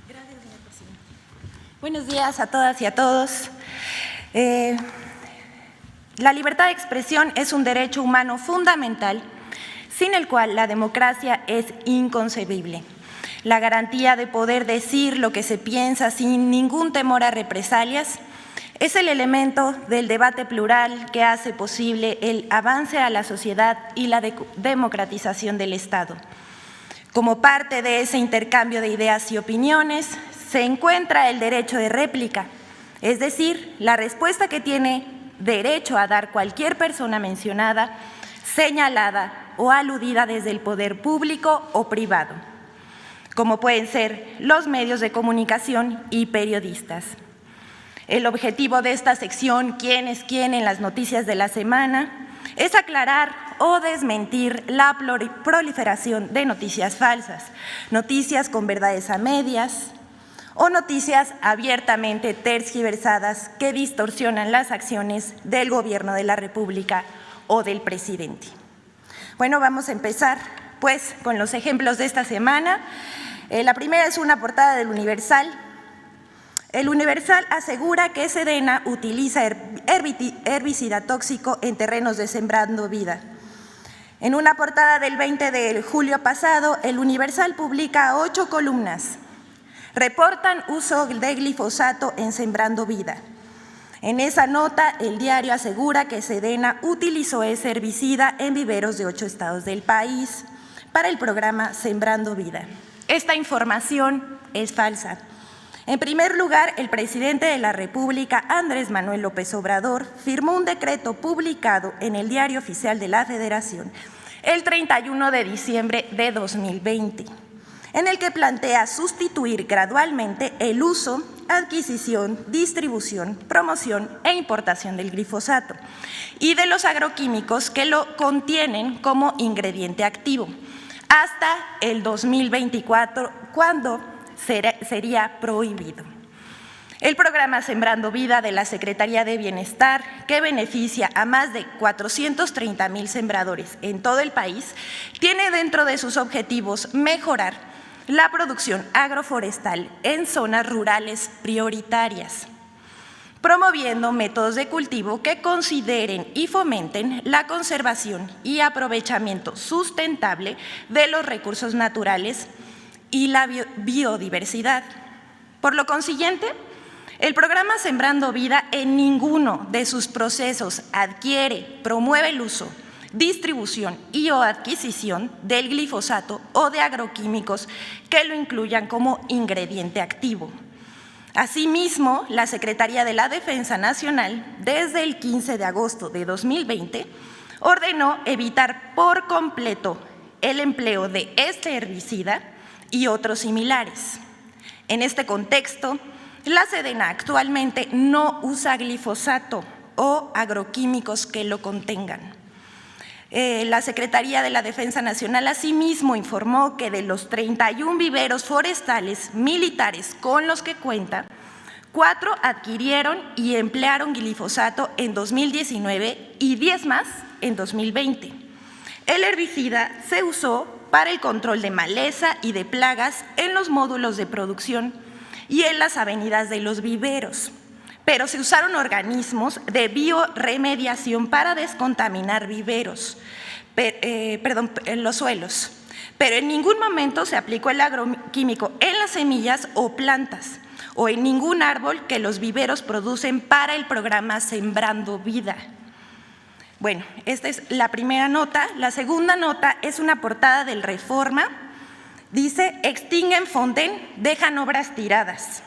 Gracias, señor presidente. Buenos días a todas y a todos. La libertad de expresión es un derecho humano fundamental, sin el cual la democracia es inconcebible. La garantía de poder decir lo que se piensa sin ningún temor a represalias es el elemento del debate plural que hace posible el avance a la sociedad y la democratización del Estado. Como parte de ese intercambio de ideas y opiniones, se encuentra el derecho de réplica, es decir, la respuesta que tiene derecho a dar cualquier persona mencionada, señalada o aludida desde el poder público o privado, como pueden ser los medios de comunicación y periodistas. El objetivo de esta sección, ¿Quién es quién en las noticias de la semana?, es aclarar o desmentir la proliferación de noticias falsas, noticias con verdades a medias o noticias abiertamente tergiversadas que distorsionan las acciones del Gobierno de la República o del presidente. Bueno, vamos a empezar pues con los ejemplos de esta semana. La primera es una portada del Universal. El Universal asegura que Sedena utiliza herbicida tóxico en terrenos de Sembrando Vida. En una portada del 20 de julio pasado, el Universal publica 8 columnas. Reportan uso de glifosato en Sembrando Vida. En esa nota, el diario asegura que Sedena utilizó ese herbicida en viveros de 8 estados del país para el programa Sembrando Vida. Esta información es falsa. En primer lugar, el presidente de la República, Andrés Manuel López Obrador, firmó un decreto publicado en el Diario Oficial de la Federación el 31 de diciembre de 2020, en el que plantea sustituir gradualmente el uso, adquisición, distribución, promoción e importación del glifosato y de los agroquímicos que lo contienen como ingrediente activo, hasta el 2024, cuando sería prohibido. El programa Sembrando Vida de la Secretaría de Bienestar, que beneficia a más de 430,000 sembradores en todo el país, tiene dentro de sus objetivos mejorar la producción agroforestal en zonas rurales prioritarias, promoviendo métodos de cultivo que consideren y fomenten la conservación y aprovechamiento sustentable de los recursos naturales y la biodiversidad. Por lo consiguiente, el programa Sembrando Vida en ninguno de sus procesos adquiere, promueve el uso, distribución y o adquisición del glifosato o de agroquímicos que lo incluyan como ingrediente activo. Asimismo, la Secretaría de la Defensa Nacional, desde el 15 de agosto de 2020, ordenó evitar por completo el empleo de este herbicida y otros similares. En este contexto, la Sedena actualmente no usa glifosato o agroquímicos que lo contengan. La Secretaría de la Defensa Nacional asimismo informó que de los 31 viveros forestales militares con los que cuenta, 4 adquirieron y emplearon glifosato en 2019 y 10 más en 2020. El herbicida se usó para el control de maleza y de plagas en los módulos de producción y en las avenidas de los viveros, pero se usaron organismos de bioremediación para descontaminar viveros, los suelos, pero en ningún momento se aplicó el agroquímico en las semillas o plantas o en ningún árbol que los viveros producen para el programa Sembrando Vida. Bueno, esta es la primera nota. La segunda nota es una portada del Reforma. Dice, extinguen Fonden, dejan obras tiradas.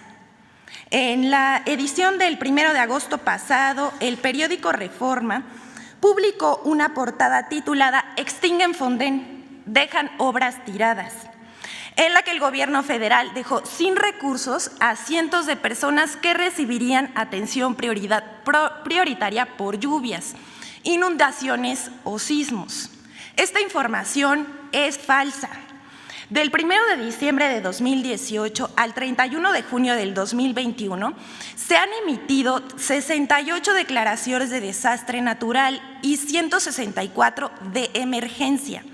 En la edición del 1 de agosto pasado, el periódico Reforma publicó una portada titulada Extinguen Fonden, dejan obras tiradas, en la que el gobierno federal dejó sin recursos a cientos de personas que recibirían atención prioritaria por lluvias, inundaciones o sismos. Esta información es falsa. Del 1 de diciembre de 2018 al 31 de junio del 2021 se han emitido 68 declaraciones de desastre natural y 164 de emergencia.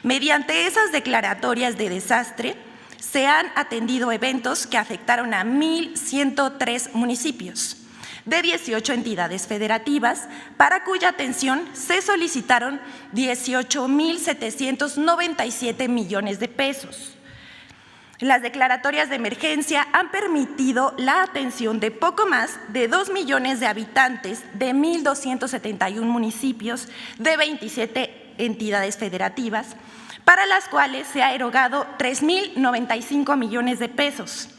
Mediante esas declaratorias de desastre se han atendido eventos que afectaron a 1,103 municipios de 18 entidades federativas, para cuya atención se solicitaron 18,797 millones de pesos. Las declaratorias de emergencia han permitido la atención de poco más de 2 millones de habitantes de 1,271 municipios de 27 entidades federativas, para las cuales se ha erogado 3,095 millones de pesos.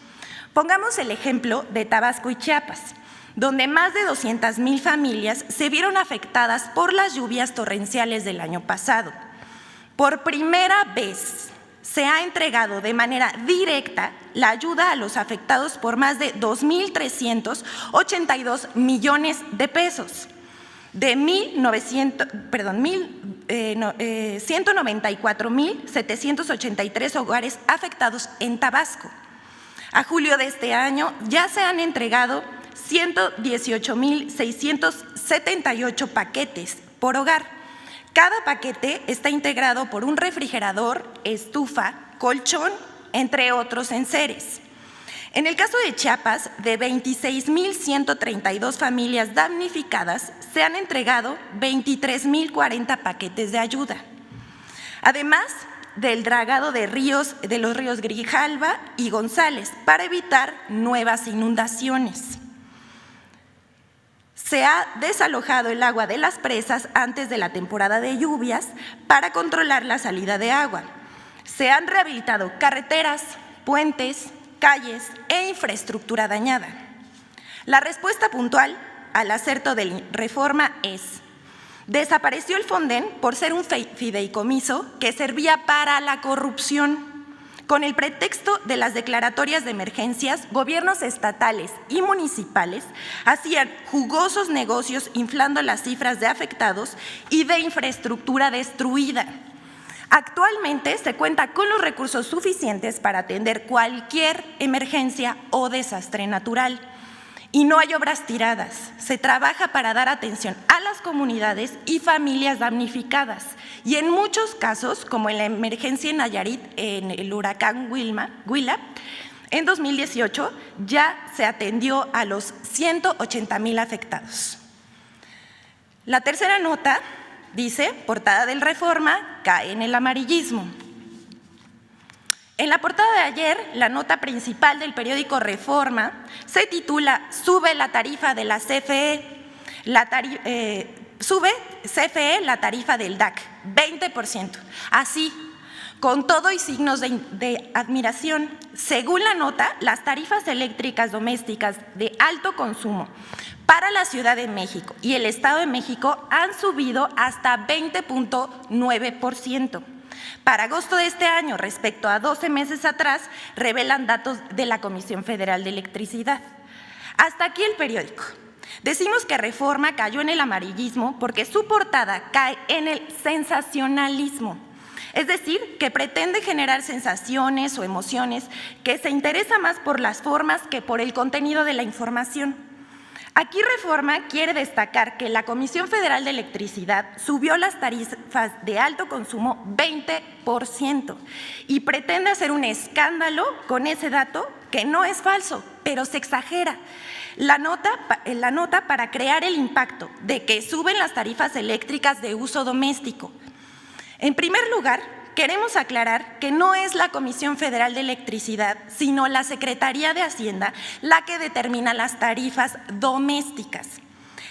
Pongamos el ejemplo de Tabasco y Chiapas, donde más de 200,000 familias se vieron afectadas por las lluvias torrenciales del año pasado. Por primera vez se ha entregado de manera directa la ayuda a los afectados por más de 2,382 millones de pesos, de 194,783 hogares afectados en Tabasco. A julio de este año ya se han entregado 118,678 paquetes por hogar. Cada paquete está integrado por un refrigerador, estufa, colchón, entre otros enseres. En el caso de Chiapas, de 26,132 familias damnificadas, se han entregado 23,040 paquetes de ayuda. Además del dragado de los ríos Grijalva y González, para evitar nuevas inundaciones. Se ha desalojado el agua de las presas antes de la temporada de lluvias para controlar la salida de agua. Se han rehabilitado carreteras, puentes, calles e infraestructura dañada. La respuesta puntual al acerto de Reforma es: desapareció el Fonden por ser un fideicomiso que servía para la corrupción. Con el pretexto de las declaratorias de emergencias, gobiernos estatales y municipales hacían jugosos negocios inflando las cifras de afectados y de infraestructura destruida. Actualmente se cuenta con los recursos suficientes para atender cualquier emergencia o desastre natural. Y no hay obras tiradas, se trabaja para dar atención a las comunidades y familias damnificadas. Y en muchos casos, como en la emergencia en Nayarit, en el huracán Huila, en 2018 ya se atendió a los 180,000 afectados. La tercera nota dice: portada del Reforma cae en el amarillismo. En la portada de ayer, la nota principal del periódico Reforma se titula "Sube la tarifa de la CFE", sube CFE la tarifa del DAC, 20%. Así, con todo y signos de admiración. Según la nota, las tarifas eléctricas domésticas de alto consumo para la Ciudad de México y el Estado de México han subido hasta 20,9%. Para agosto de este año, respecto a 12 meses atrás, revelan datos de la Comisión Federal de Electricidad. Hasta aquí el periódico. Decimos que Reforma cayó en el amarillismo porque su portada cae en el sensacionalismo. Es decir, que pretende generar sensaciones o emociones, que se interesa más por las formas que por el contenido de la información. Aquí Reforma quiere destacar que la Comisión Federal de Electricidad subió las tarifas de alto consumo 20% y pretende hacer un escándalo con ese dato que no es falso, pero se exagera. La nota para crear el impacto de que suben las tarifas eléctricas de uso doméstico. En primer lugar, queremos aclarar que no es la Comisión Federal de Electricidad, sino la Secretaría de Hacienda la que determina las tarifas domésticas.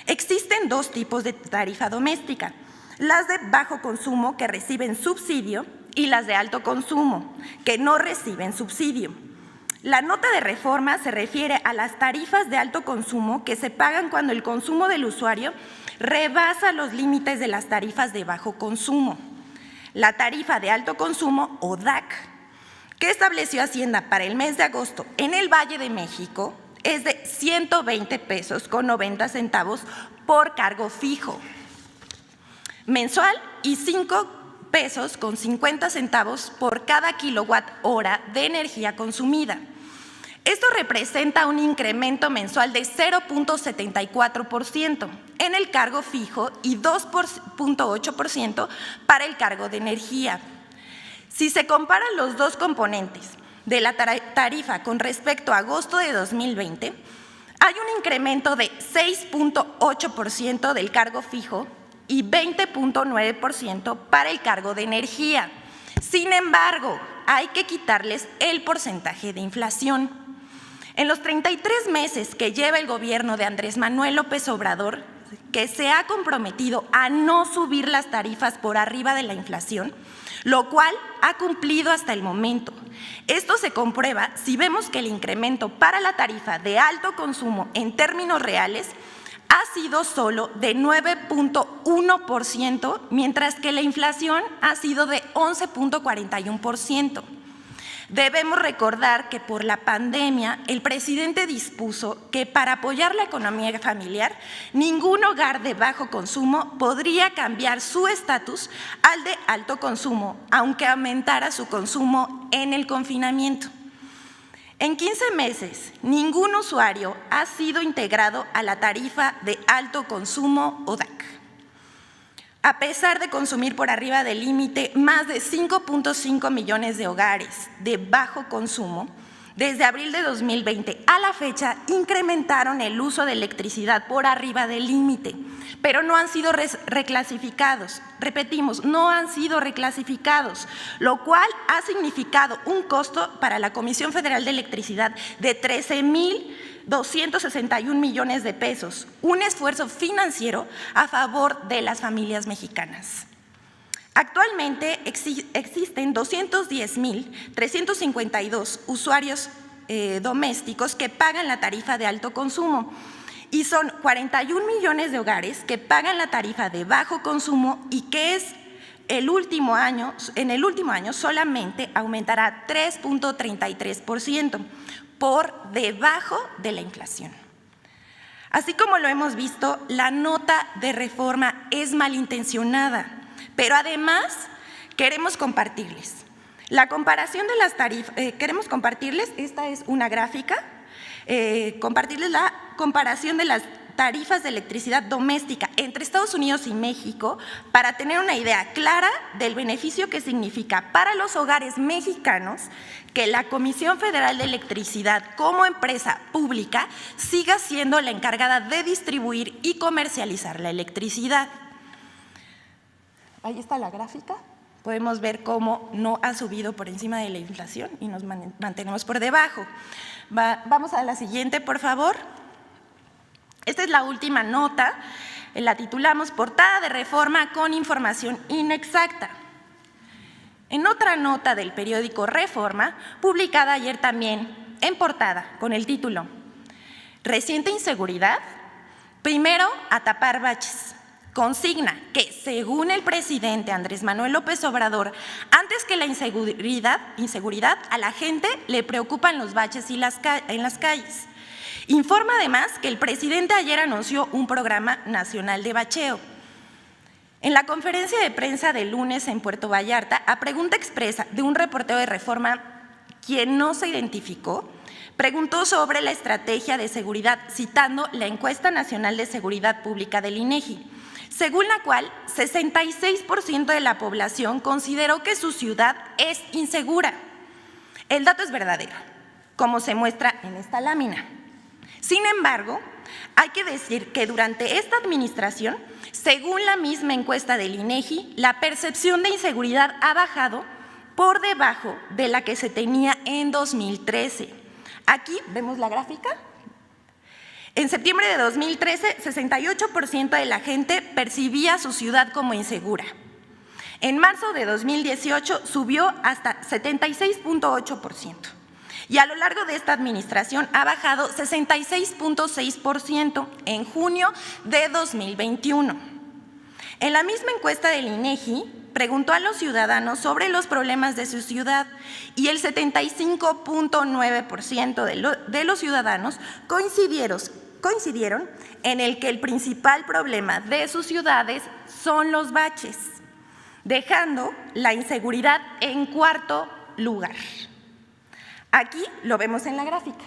Existen dos tipos de tarifa doméstica: las de bajo consumo, que reciben subsidio, y las de alto consumo, que no reciben subsidio. La nota de Reforma se refiere a las tarifas de alto consumo que se pagan cuando el consumo del usuario rebasa los límites de las tarifas de bajo consumo. La tarifa de alto consumo, o DAC, que estableció Hacienda para el mes de agosto en el Valle de México, es de 120 pesos con 90 centavos por cargo fijo mensual y 5 pesos con 50 centavos por cada kilowatt hora de energía consumida. Esto representa un incremento mensual de 0,74% en el cargo fijo y 2,8% para el cargo de energía. Si se comparan los dos componentes de la tarifa con respecto a agosto de 2020, hay un incremento de 6.8% del cargo fijo y 20.9% para el cargo de energía. Sin embargo, hay que quitarles el porcentaje de inflación. En los 33 meses que lleva el gobierno de Andrés Manuel López Obrador, que se ha comprometido a no subir las tarifas por arriba de la inflación, lo cual ha cumplido hasta el momento. Esto se comprueba si vemos que el incremento para la tarifa de alto consumo en términos reales ha sido solo de 9.1%, mientras que la inflación ha sido de 11.41%. Debemos recordar que por la pandemia el presidente dispuso que para apoyar la economía familiar, ningún hogar de bajo consumo podría cambiar su estatus al de alto consumo, aunque aumentara su consumo en el confinamiento. En 15 meses, ningún usuario ha sido integrado a la tarifa de alto consumo o DAC. A pesar de consumir por arriba del límite más de 5.5 millones de hogares de bajo consumo, desde abril de 2020 a la fecha incrementaron el uso de electricidad por arriba del límite, pero no han sido reclasificados. Repetimos, no han sido reclasificados, lo cual ha significado un costo para la Comisión Federal de Electricidad de 13.261 millones de pesos, un esfuerzo financiero a favor de las familias mexicanas. Actualmente existen 210.352 usuarios domésticos que pagan la tarifa de alto consumo y son 41 millones de hogares que pagan la tarifa de bajo consumo y que en el último año solamente aumentará 3.33%, por debajo de la inflación. Así como lo hemos visto, la nota de reforma es malintencionada, pero además queremos compartirles la comparación de las tarifas, esta es una gráfica, compartirles la comparación de las tarifas de electricidad doméstica entre Estados Unidos y México para tener una idea clara del beneficio que significa para los hogares mexicanos que la Comisión Federal de Electricidad como empresa pública siga siendo la encargada de distribuir y comercializar la electricidad. Ahí está la gráfica. Podemos ver cómo no ha subido por encima de la inflación y nos mantenemos por debajo. Vamos a la siguiente, por favor. Esta es la última nota, la titulamos Portada de Reforma con información inexacta. En otra nota del periódico Reforma, publicada ayer también en portada con el título Reciente inseguridad, primero a tapar baches. Consigna que, según el presidente Andrés Manuel López Obrador, antes que la inseguridad, a la gente le preocupan los baches en las calles. Informa además que el presidente ayer anunció un programa nacional de bacheo. En la conferencia de prensa del lunes en Puerto Vallarta, a pregunta expresa de un reportero de Reforma, quien no se identificó, preguntó sobre la estrategia de seguridad, citando la Encuesta Nacional de Seguridad Pública del INEGI, según la cual 66% de la población consideró que su ciudad es insegura. El dato es verdadero, como se muestra en esta lámina. Sin embargo, hay que decir que durante esta administración, según la misma encuesta del INEGI, la percepción de inseguridad ha bajado por debajo de la que se tenía en 2013. Aquí vemos la gráfica. En septiembre de 2013, 68% de la gente percibía su ciudad como insegura. En marzo de 2018 subió hasta 76.8%. Y a lo largo de esta administración ha bajado 66.6% en junio de 2021. En la misma encuesta del INEGI, preguntó a los ciudadanos sobre los problemas de su ciudad y el 75.9% de los ciudadanos coincidieron en el que el principal problema de sus ciudades son los baches, dejando la inseguridad en cuarto lugar. Aquí lo vemos en la gráfica.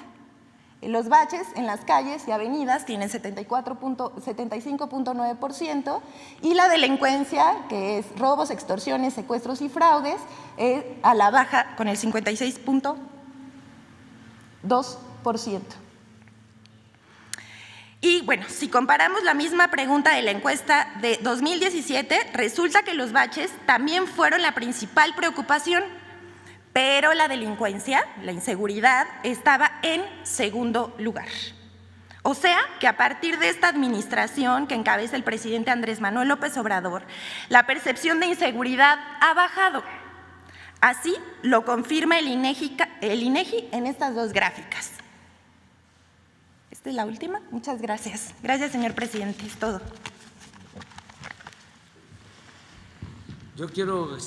Los baches en las calles y avenidas tienen 75.9% y la delincuencia, que es robos, extorsiones, secuestros y fraudes, a la baja con el 56.4%. 2%. Y bueno, si comparamos la misma pregunta de la encuesta de 2017, resulta que los baches también fueron la principal preocupación, pero la delincuencia, la inseguridad, estaba en segundo lugar. O sea, que a partir de esta administración que encabeza el presidente Andrés Manuel López Obrador, la percepción de inseguridad ha bajado. Así lo confirma el INEGI en estas dos gráficas. ¿Esta es la última? Muchas gracias. Gracias, señor presidente. Es todo. Yo quiero